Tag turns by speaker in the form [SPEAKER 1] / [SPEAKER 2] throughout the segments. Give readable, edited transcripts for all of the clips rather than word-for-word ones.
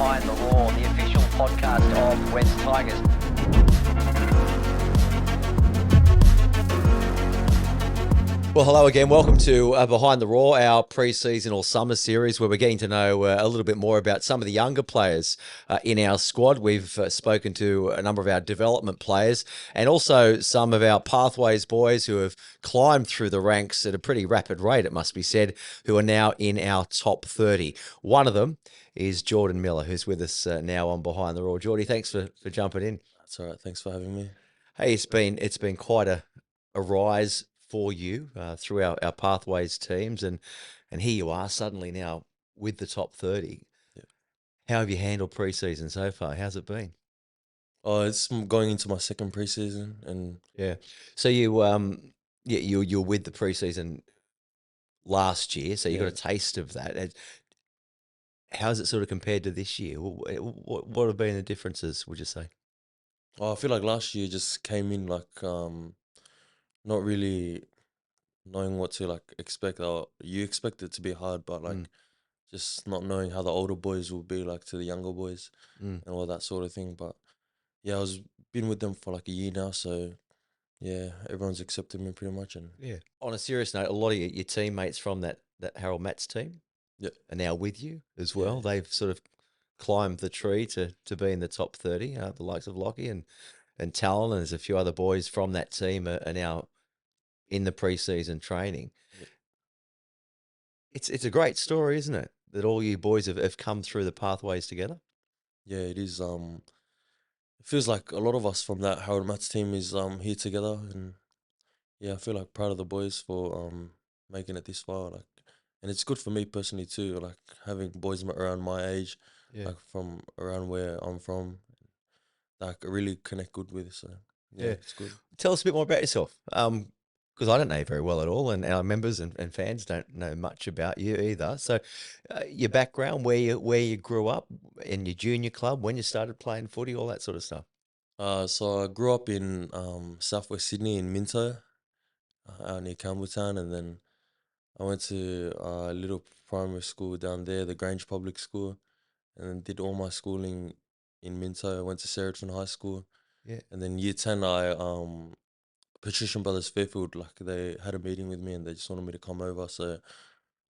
[SPEAKER 1] Behind the Roar, the official podcast of West Tigers.
[SPEAKER 2] Well, hello again. Welcome to Behind the Roar, our pre-season or summer series where we're getting to know a little bit more about some of the younger players in our squad. We've spoken to a number of our development players and also some of our Pathways boys who have climbed through the ranks at a pretty rapid rate, it must be said, who are now in our top 30. One of them is Jordan Miller, who's with us now on Behind the Roar. Jordy, thanks for jumping in.
[SPEAKER 3] That's all right. Thanks for having me.
[SPEAKER 2] Hey, it's been quite a rise for you through our Pathways teams, and here you are suddenly now with the top 30.
[SPEAKER 3] Yeah.
[SPEAKER 2] How have you handled pre-season so far? How's it been?
[SPEAKER 3] Oh, it's going into my second preseason, and
[SPEAKER 2] Yeah. So you're with the pre-season last year, so you got a taste of that. How's it sort of compared to this year? What have been the differences, would you say?
[SPEAKER 3] I feel like last year just came in like not really knowing what to like expect. Or you expect it to be hard, but like just not knowing how the older boys will be like to the younger boys and all that sort of thing. But yeah, been with them for like a year now, so yeah, everyone's accepted me pretty much. And
[SPEAKER 2] Yeah. On a serious note, a lot of your teammates from that Harold Matts team are now with you as well.
[SPEAKER 3] Yeah.
[SPEAKER 2] They've sort of climbed the tree to be in the top 30, the likes of Lockie and Talon, and there's a few other boys from that team are now in the pre-season training.
[SPEAKER 3] Yeah.
[SPEAKER 2] It's a great story, isn't it? That all you boys have come through the pathways together.
[SPEAKER 3] Yeah, it is. It feels like a lot of us from that Harold Matts team is here together, and yeah, I feel like proud of the boys for making it this far. Like, and it's good for me personally too. Like having boys around my age, like from around where I'm from, like I really connect good with. So yeah, it's good.
[SPEAKER 2] Tell us a bit more about yourself. Because I don't know you very well at all, and our members and fans don't know much about you either. So, your background, where you grew up, in your junior club, when you started playing footy, all that sort of stuff.
[SPEAKER 3] So I grew up in Southwest Sydney in Minto, out near Campbelltown, and then I went to a little primary school down there, the Grange Public School, and then did all my schooling in Minto. I went to Sheraton High School, and then year 10 I Patrician Brothers Fairfield, like they had a meeting with me and they just wanted me to come over, so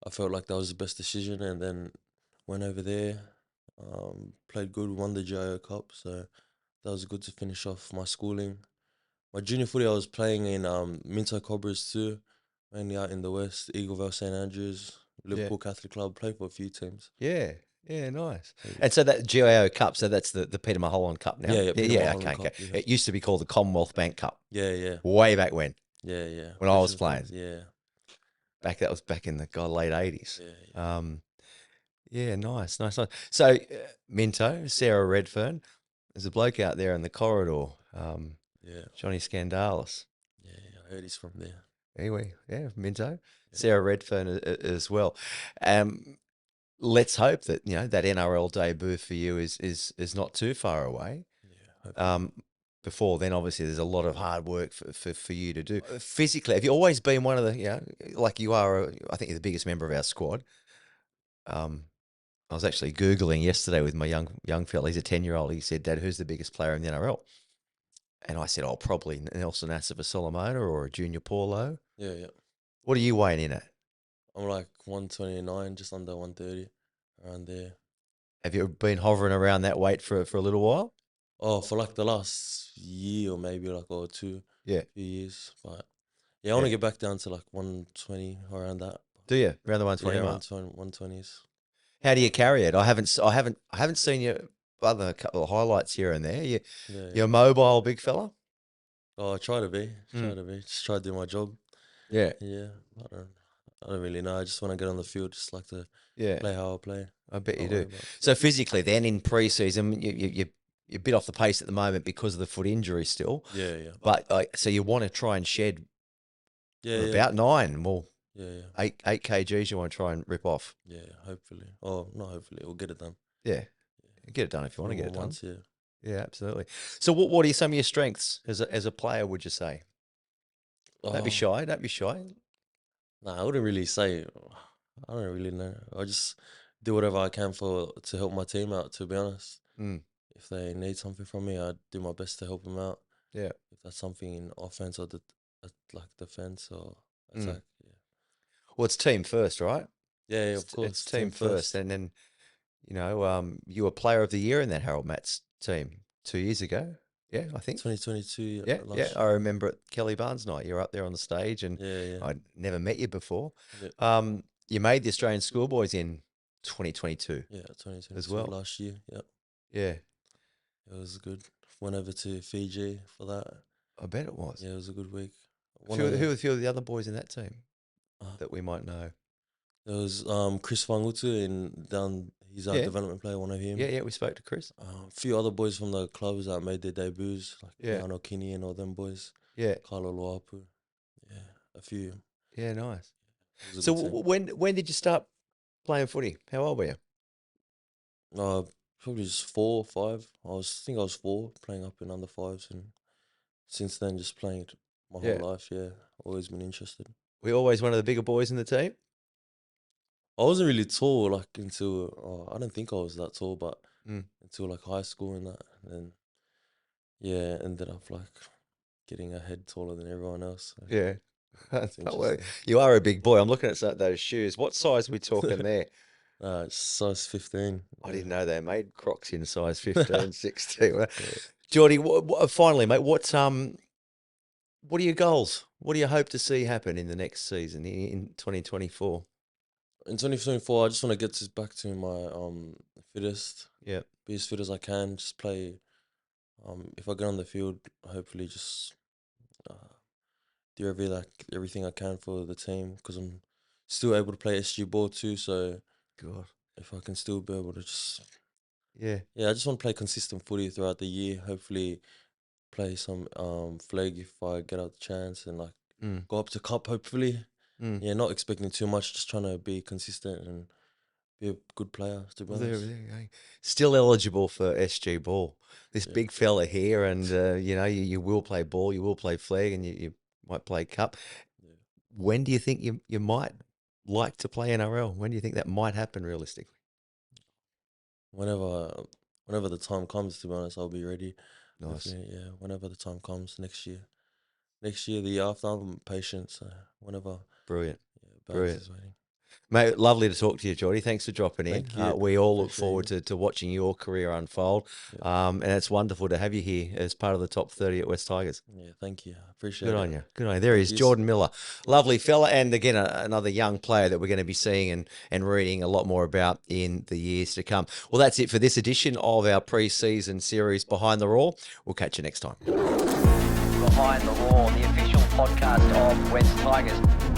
[SPEAKER 3] I felt like that was the best decision, and then went over there, played good, won the GIO Cup, so that was good to finish off my schooling. My junior footy I was playing in Minto Cobras too, mainly out in the West, Eagleville, St Andrews, Liverpool Catholic Club, played for a few teams.
[SPEAKER 2] Yeah, nice. And so that GIO Cup, so that's the Peter Mulholland Cup now?
[SPEAKER 3] Yeah, Peter Mulholland
[SPEAKER 2] okay.
[SPEAKER 3] Cup, yeah.
[SPEAKER 2] It used to be called the Commonwealth Bank Cup.
[SPEAKER 3] Yeah.
[SPEAKER 2] Way back when.
[SPEAKER 3] Yeah.
[SPEAKER 2] When I was playing.
[SPEAKER 3] Yeah.
[SPEAKER 2] That was back in the late 80s.
[SPEAKER 3] Yeah.
[SPEAKER 2] Nice. So, Minto, Sarah Redfern, there's a bloke out there in the corridor, Johnny Scandalis.
[SPEAKER 3] Yeah, I heard he's from there.
[SPEAKER 2] Anyway, Minto, Sarah Redfern as well. Let's hope that that NRL debut for you is not too far away.
[SPEAKER 3] Yeah.
[SPEAKER 2] Before then, obviously, there's a lot of hard work for you to do. Physically, have you always been one of the, like you are, I think you're the biggest member of our squad. I was actually Googling yesterday with my young fella. He's a 10-year-old. He said, "Dad, who's the biggest player in the NRL?" And I said, "Oh, probably Nelson Asif Solomona or a Junior Paulo."
[SPEAKER 3] Yeah.
[SPEAKER 2] What are you weighing in at?
[SPEAKER 3] I'm like 129, just under 130, around there.
[SPEAKER 2] Have you been hovering around that weight for a little while?
[SPEAKER 3] Oh, for like the last year or maybe like or two, few years. But yeah, I want to get back down to like 120, around that.
[SPEAKER 2] Do you around the 120
[SPEAKER 3] yeah,
[SPEAKER 2] mark?
[SPEAKER 3] 120s.
[SPEAKER 2] How do you carry it? I haven't seen you. Other a couple of highlights here and there. You're a mobile big fella.
[SPEAKER 3] Oh, I try to be. Just try to do my job.
[SPEAKER 2] Yeah.
[SPEAKER 3] I don't really know. I just want to get on the field. Just like to play how I play.
[SPEAKER 2] I bet you do. So physically, then in pre-season, you're a bit off the pace at the moment because of the foot injury still.
[SPEAKER 3] Yeah.
[SPEAKER 2] But so you want to try and shed about 9. Well, 8 kgs you want to try and rip off.
[SPEAKER 3] Yeah, hopefully. Oh, not hopefully. We'll get it done.
[SPEAKER 2] Yeah. Get it done if you want to get it done.
[SPEAKER 3] Once, yeah.
[SPEAKER 2] Yeah, absolutely. So what are some of your strengths as a player, would you say? Don't be shy.
[SPEAKER 3] Nah, I wouldn't really say. I don't really know. I just do whatever I can to help my team out. To be honest,
[SPEAKER 2] Mm.
[SPEAKER 3] if they need something from me, I do my best to help them out.
[SPEAKER 2] Yeah.
[SPEAKER 3] If that's something in offense or like defense or
[SPEAKER 2] Mm.
[SPEAKER 3] attack.
[SPEAKER 2] Well, it's team first, right?
[SPEAKER 3] Yeah, of
[SPEAKER 2] It's
[SPEAKER 3] course.
[SPEAKER 2] team first. And then, you were player of the year in that Harold Matts team 2 years ago. Yeah, I think.
[SPEAKER 3] 2022
[SPEAKER 2] Yeah,
[SPEAKER 3] last
[SPEAKER 2] I
[SPEAKER 3] year.
[SPEAKER 2] remember at Kelly Barnes night. You were up there on the stage, and
[SPEAKER 3] Yeah.
[SPEAKER 2] I'd never met you before.
[SPEAKER 3] Yeah.
[SPEAKER 2] You made the Australian Schoolboys in 2022
[SPEAKER 3] Yeah,
[SPEAKER 2] as
[SPEAKER 3] 2022
[SPEAKER 2] well.
[SPEAKER 3] last year. Yeah,
[SPEAKER 2] Yeah,
[SPEAKER 3] it was good. Went over to Fiji for that.
[SPEAKER 2] I bet it was.
[SPEAKER 3] Yeah, it was a good week.
[SPEAKER 2] Who were a few of the other boys in that team
[SPEAKER 3] Uh,
[SPEAKER 2] that we might know?
[SPEAKER 3] there was Chris Fangutu in down. He's our
[SPEAKER 2] Yeah,
[SPEAKER 3] development player. One of him.
[SPEAKER 2] yeah. We spoke to Chris.
[SPEAKER 3] A few other boys from the clubs that made their debuts, like
[SPEAKER 2] Yeah,
[SPEAKER 3] Keanu Kinney and all them boys.
[SPEAKER 2] yeah,
[SPEAKER 3] Carlo Luapu. Yeah, a few.
[SPEAKER 2] yeah. Nice.
[SPEAKER 3] It was a
[SPEAKER 2] So
[SPEAKER 3] good team.
[SPEAKER 2] when did you start playing footy? How old were you?
[SPEAKER 3] Probably just 4 or 5. I think I was 4 playing up in under fives, and since then just playing my whole
[SPEAKER 2] Yeah,
[SPEAKER 3] life. Yeah, always been interested.
[SPEAKER 2] we always one of the bigger boys in the team.
[SPEAKER 3] I wasn't really tall like until I don't think I was that tall, but
[SPEAKER 2] Mm.
[SPEAKER 3] until like high school and that, and then yeah, ended up like getting a head taller than everyone else. So
[SPEAKER 2] Yeah.
[SPEAKER 3] it's
[SPEAKER 2] Well,
[SPEAKER 3] interesting.
[SPEAKER 2] you are a big boy. I'm looking at those shoes. What size are we talking there?
[SPEAKER 3] It's size 15.
[SPEAKER 2] I
[SPEAKER 3] Yeah.
[SPEAKER 2] didn't know they made Crocs in size 15, 16. Well, Geordie, finally, mate, what are your goals? What do you hope to see happen in the next season in 2024?
[SPEAKER 3] In 2024, I just want to get back to my fittest,
[SPEAKER 2] Yeah,
[SPEAKER 3] be as fit as I can. Just play. If I get on the field, hopefully just uh, do everything I can for the team, because I'm still able to play SG ball too. So
[SPEAKER 2] God,
[SPEAKER 3] if I can still be able to just
[SPEAKER 2] yeah,
[SPEAKER 3] I just want to play consistent footy throughout the year. Hopefully, play some flag if I get out the chance, and like
[SPEAKER 2] mm,
[SPEAKER 3] go up to cup. Hopefully,
[SPEAKER 2] mm.
[SPEAKER 3] yeah, not expecting too much. Just trying to be consistent and be a good player. To be
[SPEAKER 2] Well,
[SPEAKER 3] honest,
[SPEAKER 2] there you go. Still eligible for SG ball. This
[SPEAKER 3] yeah.
[SPEAKER 2] big fella here, and you will play ball, you will play flag, and you might play cup.
[SPEAKER 3] Yeah.
[SPEAKER 2] When do you think you might like to play NRL? When do you think that might happen realistically?
[SPEAKER 3] Whenever the time comes, to be honest, I'll be ready.
[SPEAKER 2] Nice,
[SPEAKER 3] Hopefully, yeah. Whenever the time comes next year, the year after, I'm patient. So whenever,
[SPEAKER 2] brilliant,
[SPEAKER 3] balance
[SPEAKER 2] brilliant.
[SPEAKER 3] is waiting.
[SPEAKER 2] Mate, lovely to talk to you, Geordie. Thanks for dropping in.
[SPEAKER 3] Thank you.
[SPEAKER 2] We all look
[SPEAKER 3] Appreciate
[SPEAKER 2] forward
[SPEAKER 3] you.
[SPEAKER 2] to watching your career unfold.
[SPEAKER 3] Yeah.
[SPEAKER 2] And it's wonderful to have you here as part of the top 30 at West Tigers.
[SPEAKER 3] Yeah, thank you. I appreciate
[SPEAKER 2] Good
[SPEAKER 3] it.
[SPEAKER 2] on you. Good on you. There he
[SPEAKER 3] Thank
[SPEAKER 2] is,
[SPEAKER 3] you.
[SPEAKER 2] Jordan Miller. Lovely fella. And again, another young player that we're going to be seeing and reading a lot more about in the years to come. Well, that's it for this edition of our pre-season series, Behind the Roar. We'll catch you next time.
[SPEAKER 1] Behind the Roar, the official podcast of West Tigers.